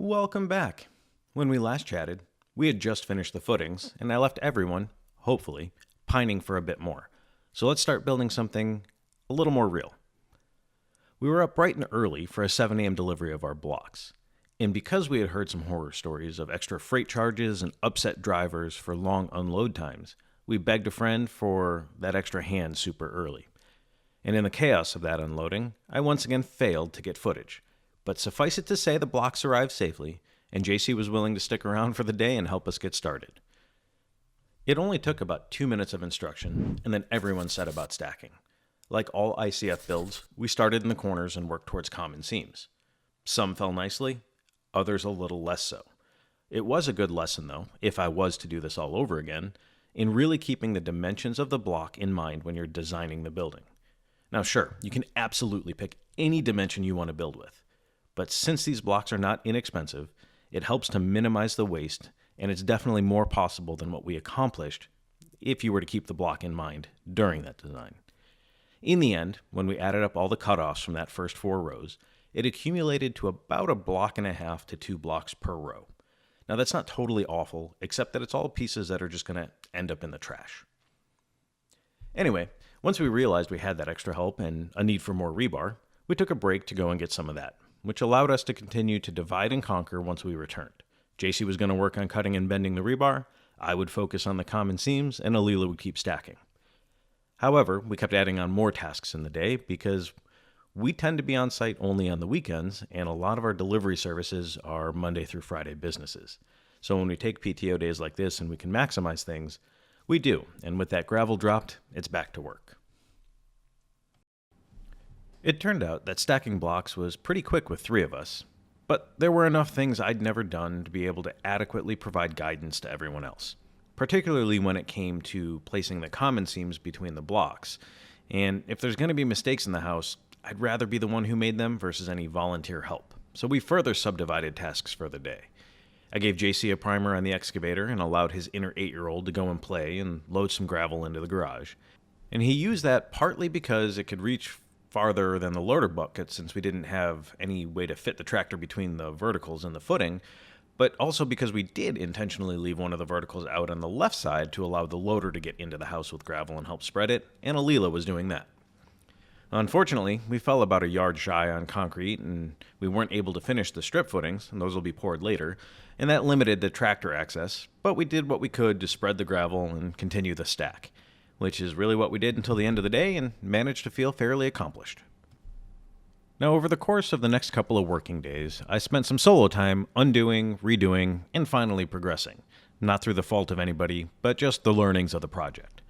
Welcome back. When we last chatted, we had just finished the footings, and I left everyone, hopefully, pining for a bit more. So let's start building something a little more real. We were up bright and early for a 7 a.m. delivery of our blocks. And because we had heard some horror stories of extra freight charges and upset drivers for long unload times, we begged a friend for that extra hand super early. And in the chaos of that unloading, I once again failed to get footage. But suffice it to say the blocks arrived safely, and JC was willing to stick around for the day and help us get started. It only took about 2 minutes of instruction, and then everyone set about stacking. Like all ICF builds, we started in the corners and worked towards common seams. Some fell nicely, others a little less so. It was a good lesson, though, if I was to do this all over again, in really keeping the dimensions of the block in mind when you're designing the building. Now sure, you can absolutely pick any dimension you want to build with, but since these blocks are not inexpensive, it helps to minimize the waste, and it's definitely more possible than what we accomplished if you were to keep the block in mind during that design. In the end, when we added up all the cutoffs from that first 4 rows, it accumulated to about 1.5 blocks to 2 blocks per row. Now that's not totally awful, except that it's all pieces that are just going to end up in the trash. Anyway, once we realized we had that extra help and a need for more rebar, we took a break to go and get some of that, which allowed us to continue to divide and conquer once we returned. JC was going to work on cutting and bending the rebar, I would focus on the common seams, and Alila would keep stacking. However, we kept adding on more tasks in the day because we tend to be on site only on the weekends, and a lot of our delivery services are Monday through Friday businesses. So when we take PTO days like this and we can maximize things, we do, and with that gravel dropped, it's back to work. It turned out that stacking blocks was pretty quick with 3 of us, but there were enough things I'd never done to be able to adequately provide guidance to everyone else, particularly when it came to placing the common seams between the blocks. And if there's going to be mistakes in the house, I'd rather be the one who made them versus any volunteer help. So we further subdivided tasks for the day. I gave JC a primer on the excavator and allowed his inner 8-year-old to go and play and load some gravel into the garage. And he used that partly because it could reach farther than the loader bucket since we didn't have any way to fit the tractor between the verticals and the footing, but also because we did intentionally leave one of the verticals out on the left side to allow the loader to get into the house with gravel and help spread it, and Alila was doing that. Unfortunately, we fell about 1 yard shy on concrete, and we weren't able to finish the strip footings, and those will be poured later, and that limited the tractor access, but we did what we could to spread the gravel and continue the stack, which is really what we did until the end of the day and managed to feel fairly accomplished. Now, over the course of the next couple of working days, I spent some solo time undoing, redoing, and finally progressing, not through the fault of anybody, but just the learnings of the project.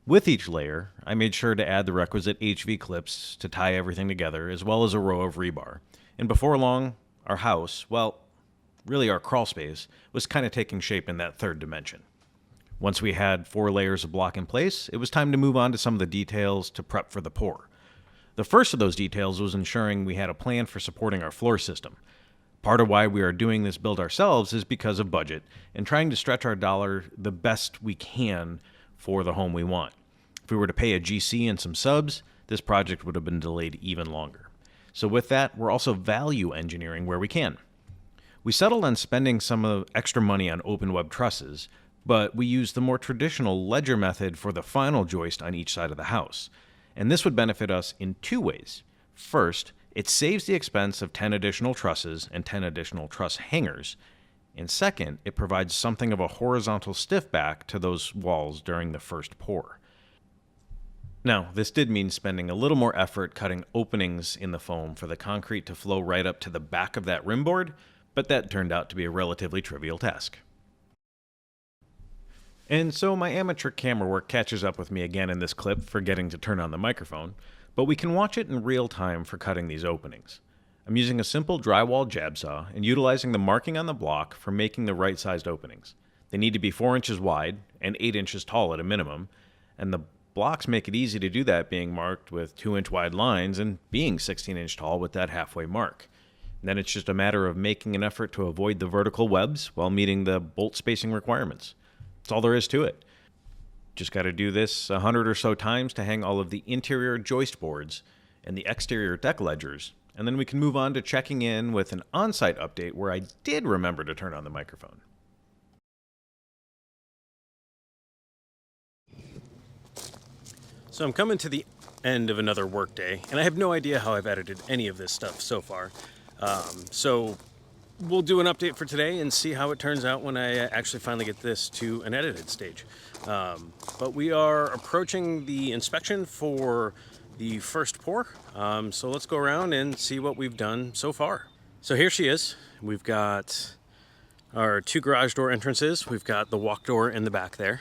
With each layer, I made sure to add the requisite HV clips to tie everything together, as well as a row of rebar. And before long, our house, well, really our crawl space, was kind of taking shape in that 3rd dimension. Once we had 4 layers of block in place, it was time to move on to some of the details to prep for the pour. The first of those details was ensuring we had a plan for supporting our floor system. Part of why we are doing this build ourselves is because of budget and trying to stretch our dollar the best we can for the home we want. If we were to pay a GC and some subs, this project would have been delayed even longer. So with that, we're also value engineering where we can. We settled on spending some of the extra money on open web trusses, but we used the more traditional ledger method for the final joist on each side of the house. And this would benefit us in 2 ways. First, it saves the expense of 10 additional trusses and 10 additional truss hangers. And second, it provides something of a horizontal stiff back to those walls during the first pour. Now, this did mean spending a little more effort cutting openings in the foam for the concrete to flow right up to the back of that rim board, but that turned out to be a relatively trivial task. And so my amateur camera work catches up with me again in this clip, forgetting to turn on the microphone, but we can watch it in real time for cutting these openings. I'm using a simple drywall jab saw and utilizing the marking on the block for making the right-sized openings. They need to be 4 inches wide and 8 inches tall at a minimum, and the blocks make it easy to do that, being marked with 2-inch wide lines and being 16-inch tall with that halfway mark. And then it's just a matter of making an effort to avoid the vertical webs while meeting the bolt spacing requirements. That's all there is to it. Just got to do this 100 or so times to hang all of the interior joist boards and the exterior deck ledgers, and then we can move on to checking in with an on-site update where I did remember to turn on the microphone. So I'm coming to the end of another workday, and I have no idea how I've edited any of this stuff so far. So we'll do an update for today and see how it turns out when I actually finally get this to an edited stage. But we are approaching the inspection for the first pour. So let's go around and see what we've done so far. So here she is. We've got our 2 garage door entrances. We've got the walk door in the back there.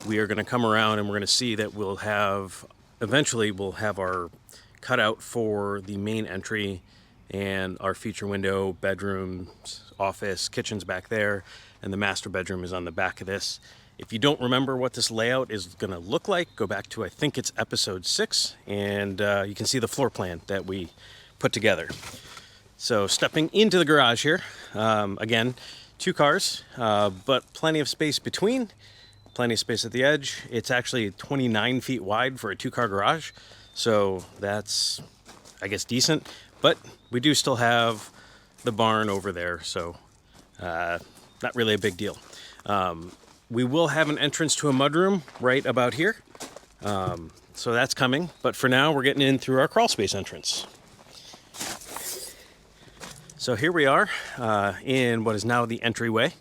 We are going to come around and we're going to see that eventually we'll have our cutout for the main entry and our feature window, bedrooms, office, kitchen's back there, and the master bedroom is on the back of this. If you don't remember what this layout is going to look like, go back to, I think it's episode 6, and you can see the floor plan that we put together. So stepping into the garage here, again, 2 cars, but plenty of space between. Plenty of space at the edge. It's actually 29 feet wide for a 2-car garage, so that's, I guess, decent. But we do still have the barn over there, so not really a big deal. We will have an entrance to a mudroom right about here, so that's coming. But for now, we're getting in through our crawl space entrance. So here we are in what is now the entryway.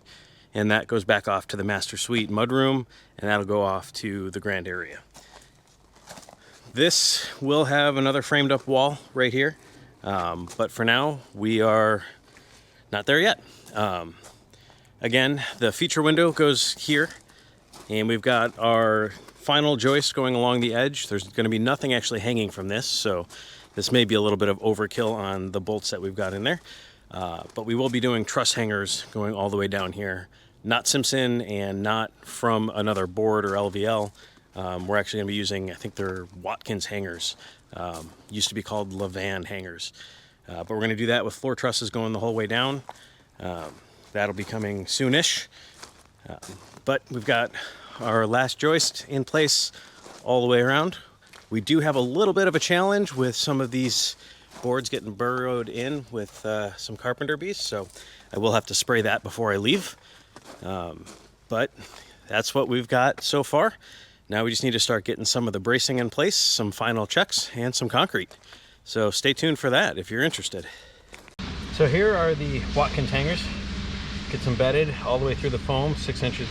And that goes back off to the master suite mudroom, and that'll go off to the grand area. This will have another framed up wall right here, but for now we are not there yet. Again, the feature window goes here, and we've got our final joist going along the edge. There's going to be nothing actually hanging from this, so this may be a little bit of overkill on the bolts that we've got in there. But we will be doing truss hangers going all the way down here. Not Simpson and not from another board or LVL. We're actually going to be using, I think they're Watkins hangers. Used to be called Levan hangers. But we're going to do that with floor trusses going the whole way down. That'll be coming soonish. But we've got our last joist in place all the way around. We do have a little bit of a challenge with some of these boards getting burrowed in with some carpenter bees, so I will have to spray that before I leave. But that's what we've got so far. Now we just need to start getting some of the bracing in place, some final checks, and some concrete. So stay tuned for that if you're interested. So here are the Watkins hangers. Gets embedded all the way through the foam, 6 inches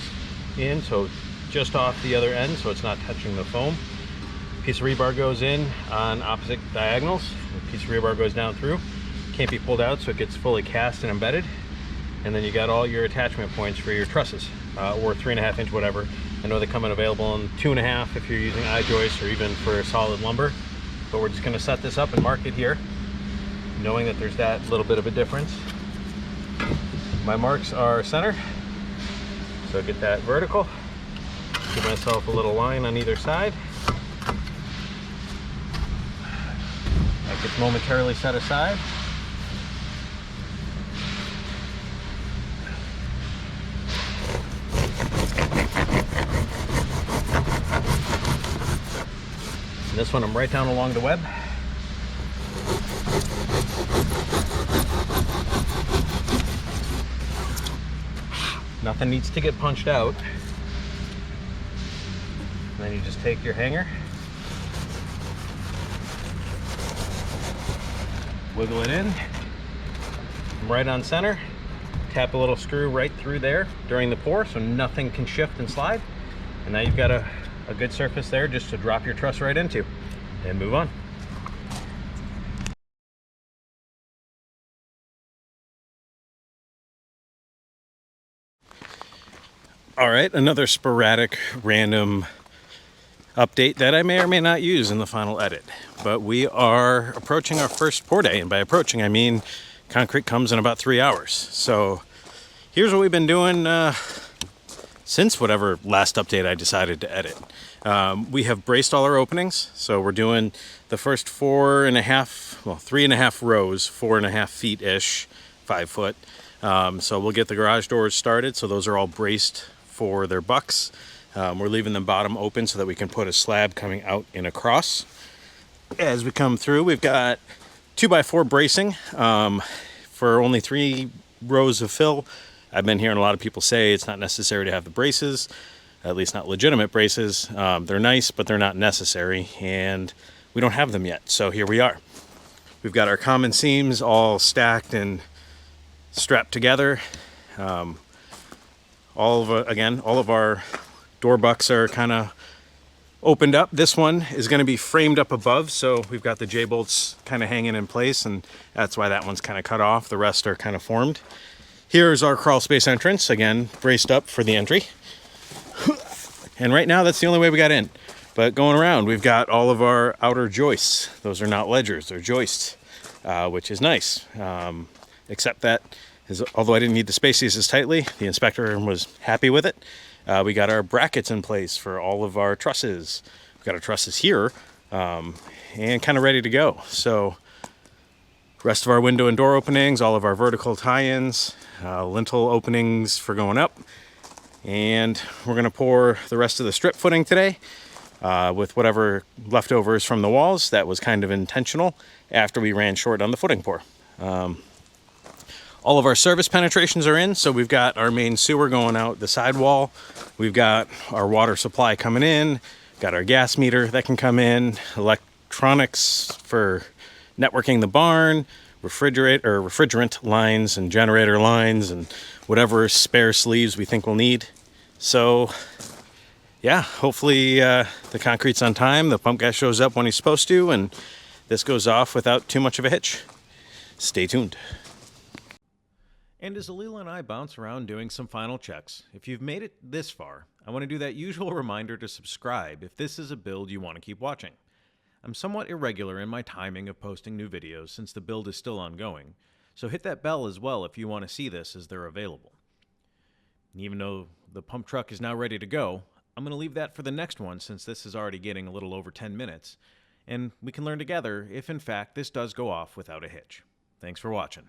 in, so just off the other end, so it's not touching the foam. Piece of rebar goes in on opposite diagonals. A piece of rebar goes down through. Can't be pulled out, so it gets fully cast and embedded. And then you got all your attachment points for your trusses, or 3.5 inch, whatever. I know they come in available in 2.5 if you're using I-joist or even for solid lumber. But we're just going to set this up and mark it here, knowing that there's that little bit of a difference. My marks are center, so get that vertical. Give myself a little line on either side. That gets momentarily set aside. And this one I'm right down along the web. Nothing needs to get punched out. And then you just take your hanger, wiggle it in, right on center, tap a little screw right through there during the pour so nothing can shift and slide. And now you've got a good surface there just to drop your truss right into and move on. All right, another sporadic, random update that I may or may not use in the final edit. But we are approaching our first pour day, and by approaching I mean concrete comes in about 3 hours. So here's what we've been doing since whatever last update I decided to edit. We have braced all our openings, so we're doing the first 3.5 rows, 4.5 feet-ish, 5 foot. So we'll get the garage doors started, so those are all braced for their bucks. We're leaving the bottom open so that we can put a slab coming out and across. As we come through, we've got 2x4 bracing for only 3 rows of fill. I've been hearing a lot of people say it's not necessary to have the braces, at least not legitimate braces. They're nice, but they're not necessary, and we don't have them yet. So here we are. We've got our common seams all stacked and strapped together. All of our door bucks are kind of opened up. This one is going to be framed up above, so we've got the J-bolts kind of hanging in place, and that's why that one's kind of cut off. The rest are kind of formed. Here's our crawl space entrance, again, braced up for the entry. And right now, that's the only way we got in. But going around, we've got all of our outer joists. Those are not ledgers, they're joists, which is nice. Except that, although I didn't need to space these as tightly, the inspector was happy with it. We got our brackets in place for all of our trusses. We've got our trusses here and kind of ready to go. So rest of our window and door openings, all of our vertical tie-ins, lintel openings for going up. And we're going to pour the rest of the strip footing today with whatever leftovers from the walls. That was kind of intentional after we ran short on the footing pour. All of our service penetrations are in, so we've got our main sewer going out the sidewall. We've got our water supply coming in, got our gas meter that can come in, electronics for networking the barn, refrigerant lines and generator lines and whatever spare sleeves we think we'll need. So yeah, hopefully the concrete's on time, the pump gas shows up when he's supposed to, and this goes off without too much of a hitch. Stay tuned. And as Alila and I bounce around doing some final checks, if you've made it this far, I want to do that usual reminder to subscribe if this is a build you want to keep watching. I'm somewhat irregular in my timing of posting new videos since the build is still ongoing, so hit that bell as well if you want to see this as they're available. And even though the pump truck is now ready to go, I'm going to leave that for the next one since this is already getting a little over 10 minutes, and we can learn together if in fact this does go off without a hitch. Thanks for watching.